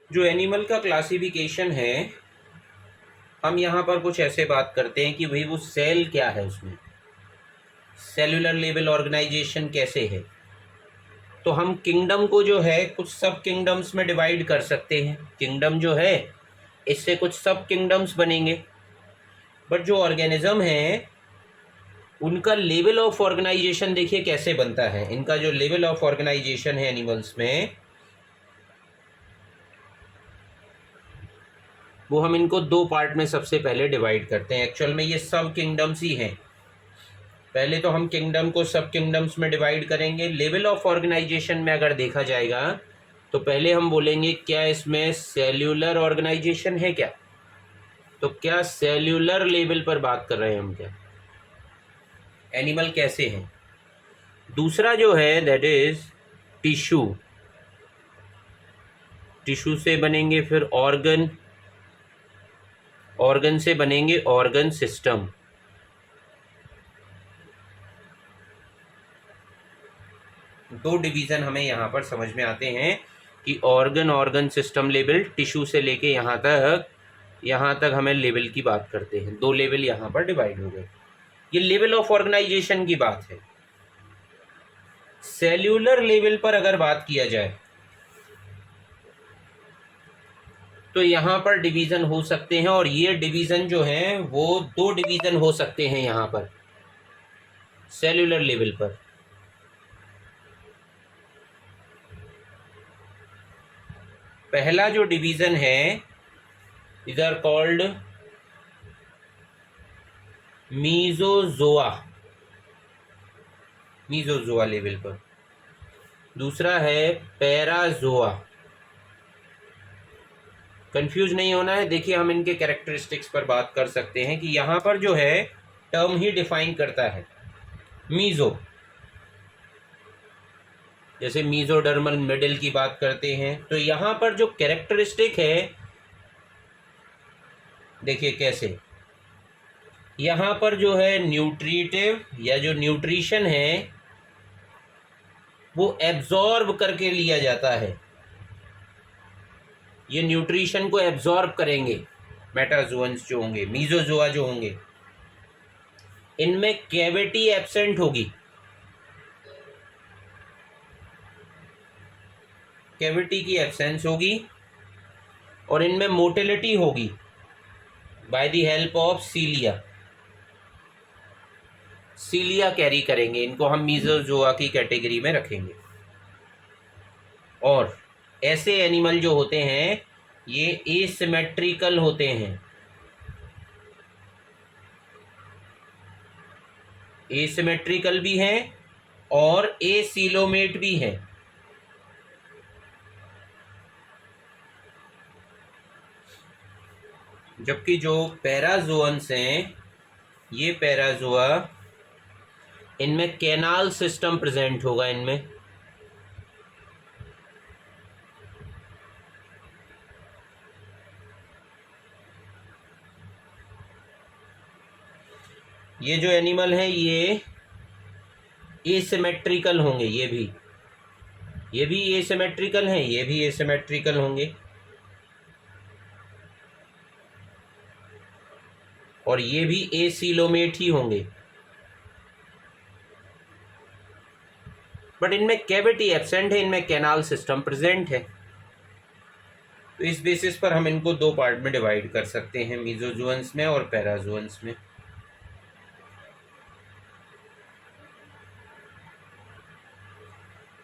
जो एनिमल का क्लासिफिकेशन है, हम यहाँ पर कुछ ऐसे बात करते हैं कि भाई वो सेल क्या है, उसमें सेलुलर लेवल ऑर्गेनाइजेशन कैसे है। तो हम किंगडम को जो है कुछ सब किंगडम्स में डिवाइड कर सकते हैं। किंगडम जो है इससे कुछ सब किंगडम्स बनेंगे। बट जो ऑर्गेनिज्म है उनका लेवल ऑफ ऑर्गेनाइजेशन देखिए कैसे बनता है। इनका जो लेवल ऑफ ऑर्गेनाइजेशन है एनिमल्स में, वो हम इनको दो पार्ट में सबसे पहले डिवाइड करते हैं। एक्चुअल में ये सब किंगडम्स ही हैं। पहले तो हम किंगडम को सब किंगडम्स में डिवाइड करेंगे। लेवल ऑफ ऑर्गेनाइजेशन में अगर देखा जाएगा तो पहले हम बोलेंगे क्या इसमें सेल्यूलर ऑर्गेनाइजेशन है क्या। तो क्या सेल्यूलर लेवल पर बात कर रहे हैं हम, क्या एनिमल कैसे हैं। दूसरा जो है दैट इज टिश्यू। टिश्यू से बनेंगे फिर ऑर्गन, ऑर्गन से बनेंगे ऑर्गन सिस्टम। दो डिवीज़न हमें यहाँ पर समझ में आते हैं कि organ, organ system level, tissue से लेके यहाँ तक हमें लेवल की बात करते हैं। दो लेवल यहाँ पर डिवाइड हो गए। ये लेवल ऑफ ऑर्गेनाइजेशन की बात है। सेल्यूलर लेवल पर अगर बात किया जाए तो यहाँ पर डिवीज़न हो सकते हैं, और ये डिवीज़न जो हैं वो दो डिवीज़न हो सकते हैं यहाँ पर सेल्यूलर लेवल पर। पहला जो डिवीज़न है इज आर कॉल्ड मीजोजोआ, मीजोजोआ लेवल पर। दूसरा है पैराजोआ। कंफ्यूज नहीं होना है। देखिए हम इनके कैरेक्टरिस्टिक्स पर बात कर सकते हैं कि यहाँ पर जो है टर्म ही डिफाइन करता है मीजो। जैसे मीजोडर्मल मिडल की बात करते हैं तो यहाँ पर जो कैरेक्टरिस्टिक है देखिए कैसे, यहाँ पर जो है न्यूट्रिटिव या जो न्यूट्रिशन है वो एब्जॉर्ब करके लिया जाता है। ये न्यूट्रिशन को एब्जॉर्ब करेंगे मेटाजोअन्स जो होंगे, मीजोजोआ जो होंगे। इनमें कैविटी एब्सेंट होगी, कैविटी की एब्सेंस होगी, और इनमें मोटिलिटी होगी by the help of cilia. Cilia carry करेंगे, इनको हम मीजोजोआ की कैटेगरी में रखेंगे। और ऐसे एनिमल जो होते हैं ये एसिमेट्रिकल होते हैं। एसिमेट्रिकल भी हैं और एसीलोमेट भी हैं। जबकि जो पैराजोअन्स हैं, ये पैराजोआ, इनमें कैनाल सिस्टम प्रेजेंट होगा। इनमें ये जो एनिमल हैं ये एसिमेट्रिकल होंगे। ये भी एसिमेट्रिकल हैं, ये भी एसिमेट्रिकल होंगे, और ये भी एसीलोमेट ही होंगे। बट इनमें कैविटी एब्सेंट है, इनमें कैनाल सिस्टम प्रेजेंट है। तो इस बेसिस पर हम इनको दो पार्ट में डिवाइड कर सकते हैं, मीजोजोअन्स में और पैराजोअन्स में।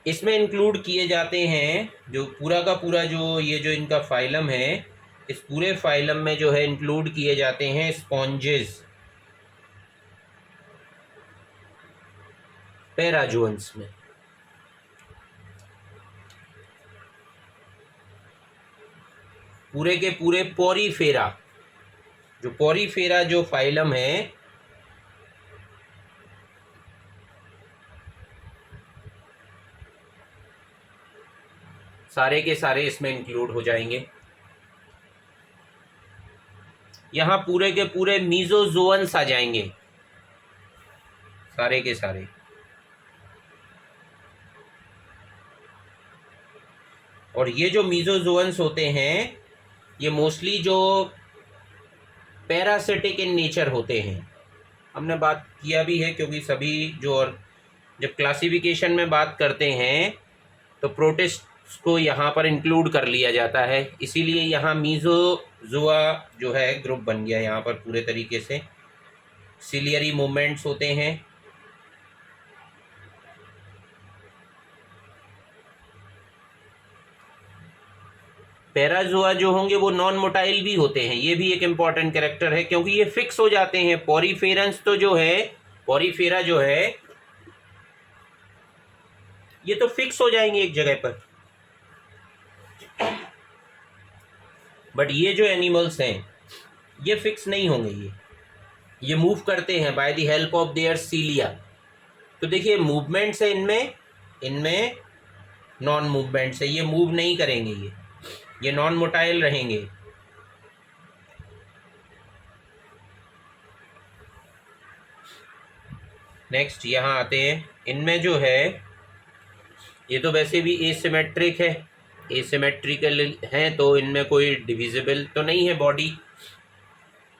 इसमें इंक्लूड किए जाते हैं जो पूरा का पूरा जो ये जो इनका फाइलम है, इस पूरे फाइलम में जो है इंक्लूड किए जाते हैं स्पॉन्जेस, पैराजोअन्स में। पूरे के पूरे पोरीफेरा, जो पोरीफेरा जो फाइलम है, सारे के सारे इसमें इंक्लूड हो जाएंगे। यहाँ पूरे के पूरे मीजोजोअन्स आ जाएंगे, सारे के सारे। और ये जो मीजोजोअन्स होते हैं ये मोस्टली जो पैरासिटिक इन नेचर होते हैं। हमने बात किया भी है, क्योंकि सभी जो और जब क्लासिफिकेशन में बात करते हैं तो प्रोटिस्ट को यहाँ पर इंक्लूड कर लिया जाता है, इसीलिए यहाँ मीजोजोआ जो है ग्रुप बन गया यहाँ पर पूरे तरीके से। सिलियरी मूवमेंट्स होते हैं। पैराजोआ जो होंगे वो नॉन मोटाइल भी होते हैं, ये भी एक इम्पॉर्टेंट कैरेक्टर है, क्योंकि ये फिक्स हो जाते हैं। पॉरीफेरंस तो जो है, पॉरीफेरा जो है ये तो फिक्स हो जाएंगे एक जगह पर, बट ये जो एनिमल्स हैं ये फिक्स नहीं होंगे, ये मूव करते हैं by the help of their cilia. तो देखिए मूवमेंट्स है इनमें, इनमें नॉन मूवमेंट्स है, ये मूव नहीं करेंगे, ये नॉन मोटाइल रहेंगे। नेक्स्ट यहाँ आते हैं, इनमें जो है ये तो वैसे भी एसिमेट्रिक है, एसिमेट्रिकल हैं, तो इनमें कोई डिविजिबल तो नहीं है बॉडी।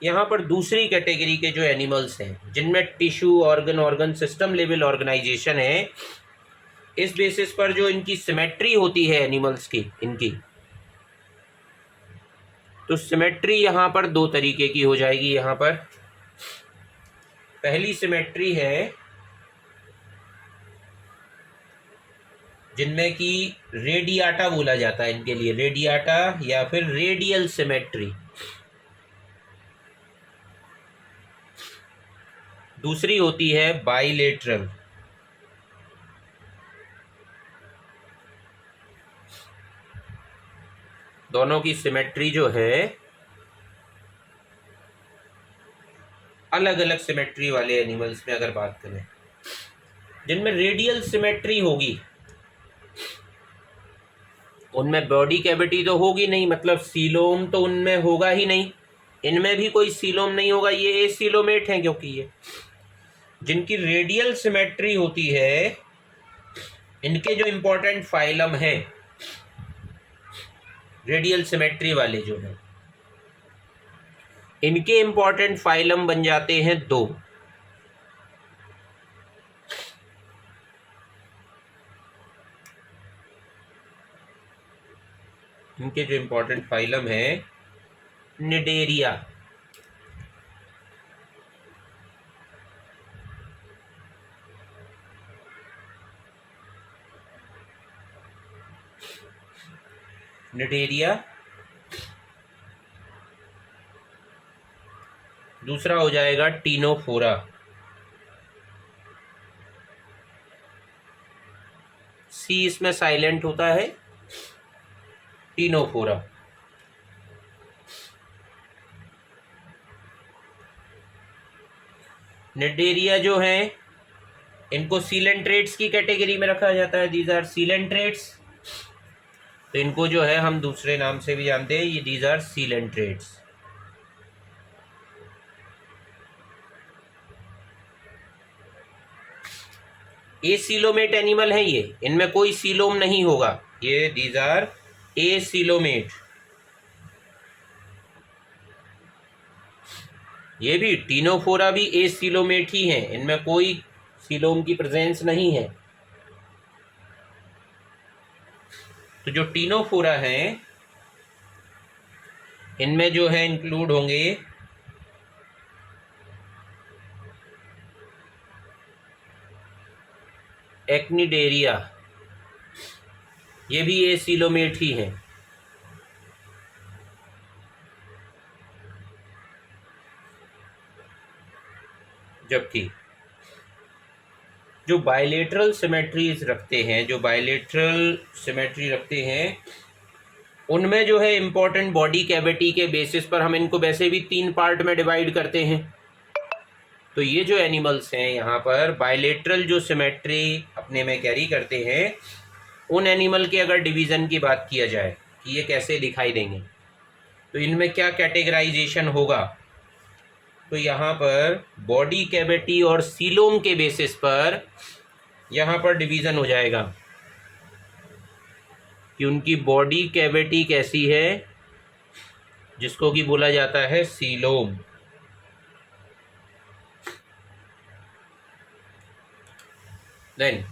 यहाँ पर दूसरी कैटेगरी के जो एनिमल्स हैं जिनमें tissue organ system level organization है, इस बेसिस पर जो इनकी सिमेट्री होती है एनिमल्स की, इनकी तो सिमेट्री यहाँ पर दो तरीके की हो जाएगी। यहाँ पर पहली सिमेट्री है जिनमें कि रेडियाटा बोला जाता है इनके लिए, रेडियाटा या फिर रेडियल सिमेट्री। दूसरी होती है बाइलेटरल। दोनों की सिमेट्री जो है अलग अलग सिमेट्री वाले एनिमल्स में अगर बात करें, जिनमें रेडियल सिमेट्री होगी उनमें बॉडी कैविटी तो होगी नहीं, मतलब सीलोम तो उनमें होगा ही नहीं, इनमें भी कोई सीलोम नहीं होगा, ये एसीलोमेट हैं। क्योंकि ये जिनकी रेडियल सिमेट्री होती है, इनके जो इम्पोर्टेंट फाइलम है रेडियल सिमेट्री वाले जो हैं, इनके इम्पोर्टेंट फाइलम बन जाते हैं दो। इनके जो इम्पोर्टेंट फाइलम है निडेरिया, निडेरिया। दूसरा हो जाएगा टीनोफोरा, सी इसमें साइलेंट होता है, टीनोफोरा। निडेरिया जो है इनको सीलेंट्रेट्स की कैटेगरी में रखा जाता है, दीज आर सीलेंट्रेट्स। तो इनको जो है हम दूसरे नाम से भी जानते हैं, ये दीज आर सीलेंट्रेट्स। एसीलोमेट एनिमल है ये, इनमें कोई सीलोम नहीं होगा, ये दीज आर एसीलोमेट। ये भी टीनोफोरा भी एसीलोमेट ही हैं, इनमें कोई सीलोम की प्रेजेंस नहीं है। तो जो टीनोफोरा हैं इनमें जो है इंक्लूड होंगे एक्निडेरिया, ये भी एसीलोमेट ही हैं। जबकि जो बायलेटरल सिमेट्रीज रखते हैं, जो बायलेटरल सिमेट्री रखते हैं, उनमें जो है इम्पोर्टेंट बॉडी कैविटी के बेसिस पर हम इनको वैसे भी 3 पार्ट में डिवाइड करते हैं। तो ये जो एनिमल्स हैं यहाँ पर बायलेटरल जो सिमेट्री अपने में कैरी करते हैं, उन एनिमल के अगर डिवीज़न की बात किया जाए कि ये कैसे दिखाई देंगे, तो इनमें क्या कैटेगराइजेशन होगा, तो यहाँ पर बॉडी कैविटी और सीलोम के बेसिस पर यहाँ पर डिवीज़न हो जाएगा। कि उनकी बॉडी कैविटी कैसी है, जिसको कि बोला जाता है सीलोम। देन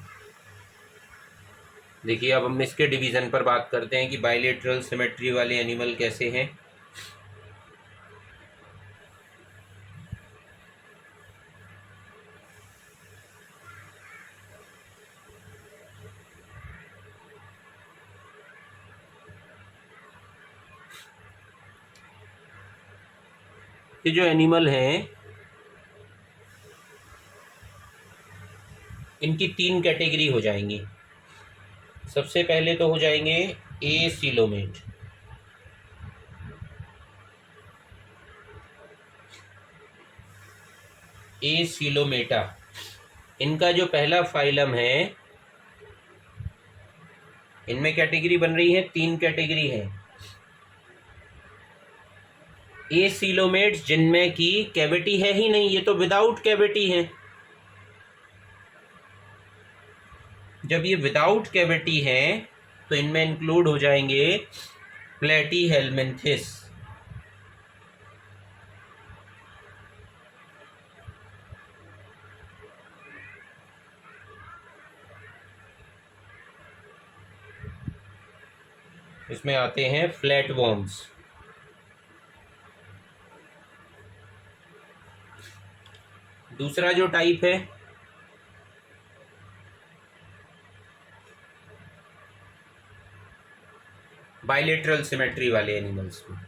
देखिए, अब हम इसके डिवीज़न पर बात करते हैं कि बाइलेटरल सिमेट्री वाले एनिमल कैसे हैं। ये जो एनिमल हैं, इनकी 3 कैटेगरी हो जाएंगी। सबसे पहले तो हो जाएंगे एसीलोमेट। एसीलोमेटा, इनका जो पहला फाइलम है, इनमें कैटेगरी बन रही है, 3 कैटेगरी है। एसीलोमेट्स जिनमें की कैविटी है ही नहीं, ये तो विदाउट कैविटी है। जब ये विदाउट कैविटी है तो इनमें इंक्लूड हो जाएंगे प्लेटीहेलमिन्थिस। इसमें आते हैं फ्लैटवर्म्स। दूसरा जो टाइप है, बाइलेटरल सिमेट्री वाले एनिमल्स में,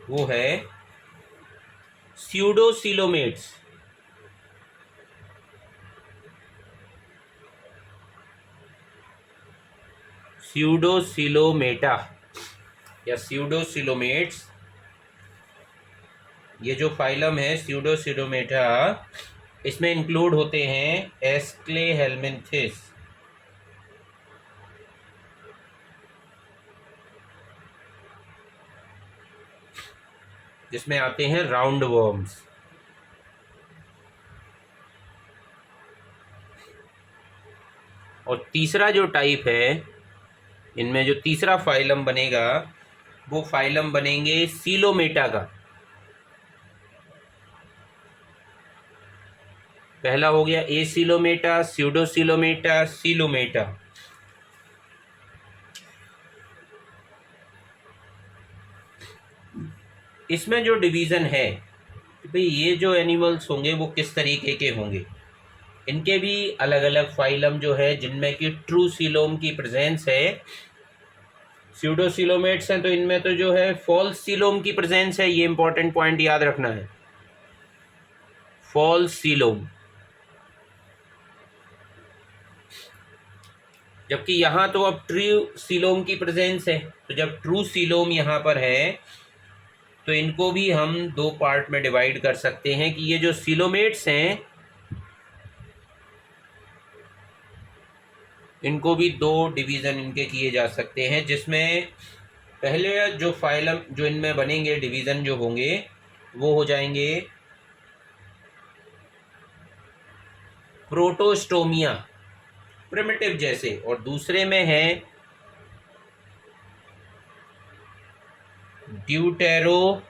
वो है स्यूडोसीलोमेट्स। स्यूडोसीलोमेटा या स्यूडोसीलोमेट्स, ये जो फाइलम है स्यूडोसीलोमेटा, इसमें इंक्लूड होते हैं एस्क्लेहेलमिन्थिस, जिसमें आते हैं राउंड वर्म्स। और तीसरा जो टाइप है, इनमें जो तीसरा फाइलम बनेगा, वो फाइलम बनेंगे सीलोमेटा का। पहला हो गया एसीलोमेटा, स्यूडोसीलोमेटा, सीलोमेटा। इसमें जो डिवीज़न है कि भाई ये जो एनिमल्स होंगे वो किस तरीके के होंगे, इनके भी अलग अलग फाइलम जो है, जिनमें कि ट्रू सीलोम की प्रेजेंस है। स्यूडोसीलोमेट्स हैं तो इनमें तो जो है फॉल्स सीलोम की प्रेजेंस है, ये इंपॉर्टेंट पॉइंट याद रखना है, फॉल्स सीलोम। जबकि यहाँ तो अब ट्रू सीलोम की प्रेजेंस है, तो जब ट्रू सीलोम यहाँ पर है तो इनको भी हम 2 पार्ट में डिवाइड कर सकते हैं कि ये जो सीलोमेट्स हैं, इनको भी 2 डिवीज़न इनके किए जा सकते हैं, जिसमें पहले जो फाइलम जो इनमें बनेंगे, डिवीज़न जो होंगे, वो हो जाएंगे प्रोटोस्टोमिया, प्रिमिटिव जैसे, और दूसरे में है ड्यूटेरोस्टोमिया।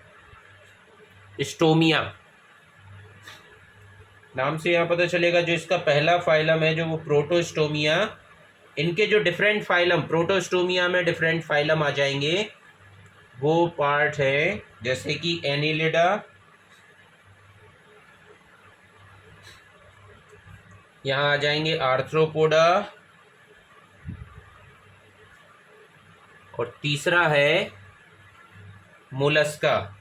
नाम से यहाँ पता चलेगा, जो इसका पहला फाइलम है, जो वो प्रोटोस्टोमिया, इनके जो डिफरेंट फाइलम, प्रोटोस्टोमिया में डिफरेंट फाइलम आ जाएंगे। वो पार्ट है जैसे कि एनिलिडा, यहाँ आ जाएंगे आर्थ्रोपोडा, और तीसरा है मोलस्का।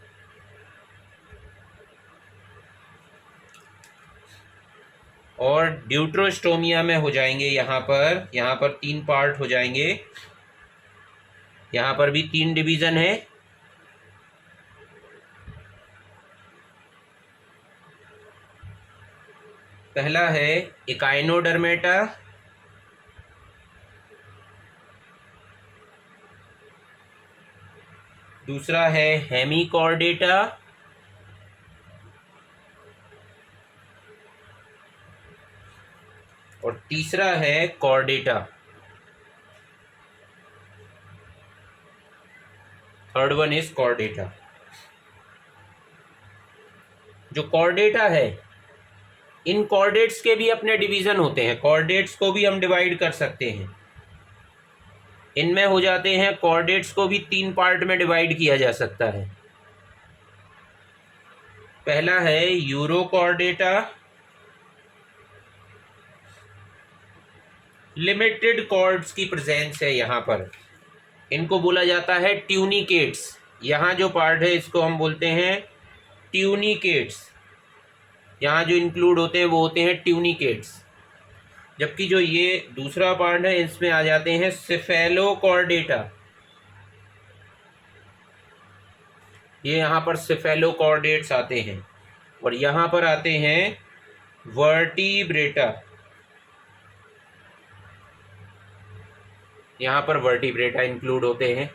और ड्यूट्रोस्टोमिया में हो जाएंगे यहाँ पर 3 पार्ट हो जाएंगे। यहाँ पर भी 3 डिवीज़न है। पहला है इकाइनोडर्मेटा, दूसरा है हेमिकॉर्डेटा, और तीसरा है Chordata. Third one is Chordata. जो कॉर्डेटा है, इन कॉर्डेट्स के भी अपने डिवीजन होते हैं, कॉर्डेट्स को भी हम डिवाइड कर सकते हैं। इनमें हो जाते हैं, कॉर्डेट्स को भी 3 पार्ट में डिवाइड किया जा सकता है। पहला है यूरोकॉर्डेटा, लिमिटेड कॉर्ड्स की प्रेजेंस है यहाँ पर, इनको बोला जाता है ट्यूनिकेट्स। यहाँ जो पार्ट है इसको हम बोलते हैं ट्यूनिकेट्स, यहाँ जो इंक्लूड होते हैं वो होते हैं ट्यूनिकेट्स। जबकि जो ये दूसरा पार्ट है इसमें आ जाते हैं सिफेलोकॉर्डेटा, ये यहाँ पर सिफेलोकॉर्डेट्स आते हैं। और यहाँ पर आते हैं वर्टिब्रेटा, यहाँ पर वर्टिब्रेटा इंक्लूड होते हैं।